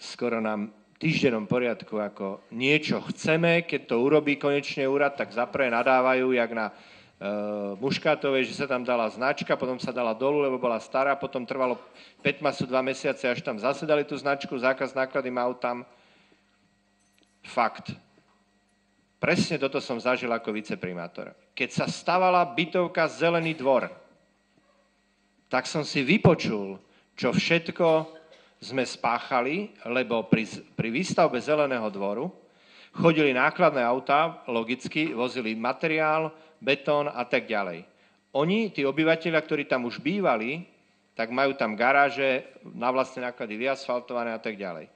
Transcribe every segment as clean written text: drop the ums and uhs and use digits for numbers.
skoro na týždennom poriadku, ako niečo chceme, keď to urobí konečne úrad, tak zaprvé nadávajú, jak na Muškátovej, že sa tam dala značka, potom sa dala dolu, lebo bola stará, potom trvalo 5 mesiace, až tam zase dali tú značku, zákaz nákladným autám. Fakt. Presne toto som zažil ako viceprimátor. Keď sa stavala bytovka Zelený dvor, tak som si vypočul, čo všetko sme spáchali, lebo pri výstavbe Zeleného dvoru chodili nákladné autá, logicky, vozili materiál, betón a tak ďalej. Oni, tí obyvateľia, ktorí tam už bývali, tak majú tam garáže, na vlastné náklady vyasfaltované a tak ďalej.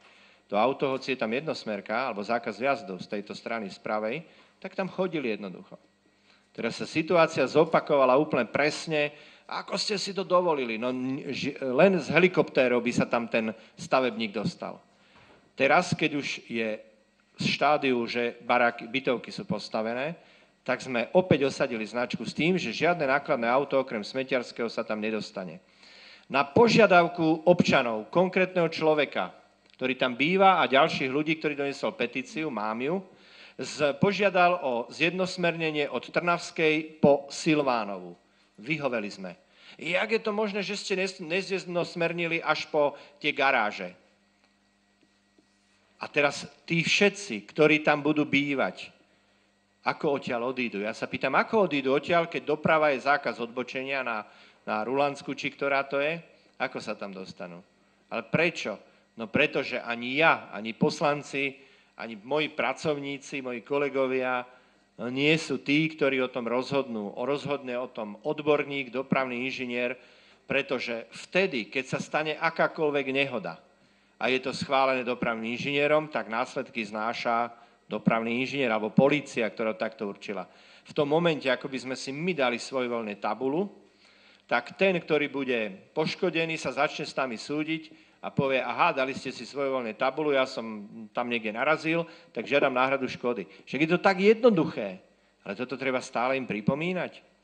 To auto, hoci je tam jednosmerka, alebo zákaz vjazdov z tejto strany z pravej, tak tam chodili jednoducho. Teraz sa situácia zopakovala úplne presne, ako ste si to dovolili. No, len z helikoptérov by sa tam ten stavebník dostal. Teraz, keď už je v štádiu, že bytovky sú postavené, tak sme opäť osadili značku s tým, že žiadne nákladné auto okrem smetiarského sa tam nedostane. Na požiadavku občanov, konkrétneho človeka, ktorý tam býva a ďalších ľudí, ktorí donesol petíciu, mám ju, požiadal o zjednosmernenie od Trnavskej po Silvánovu. Vyhoveli sme. Jak je to možné, že ste nezjednosmernili až po tie garáže? A teraz tí všetci, ktorí tam budú bývať, ako odtiaľ odídu? Ja sa pýtam, ako odídu odtiaľ, keď doprava je zákaz odbočenia na Rulandsku, či ktorá to je? Ako sa tam dostanú? Ale prečo? No pretože ani ja, ani poslanci, ani moji pracovníci, moji kolegovia nie sú tí, ktorí o tom rozhodnú. Rozhodne o tom odborník, dopravný inžinier, pretože vtedy, keď sa stane akákoľvek nehoda a je to schválené dopravným inžinierom, tak následky znáša dopravný inžinier alebo polícia, ktorá takto určila. V tom momente, ako by sme si my dali svojvoľne tabulu, tak ten, ktorý bude poškodený, sa začne s nami súdiť a povie, aha, dali ste si svojvoľne tabulu, ja som tam niekde narazil, tak žiadam náhradu škody. Však je to tak jednoduché, ale toto treba stále im pripomínať.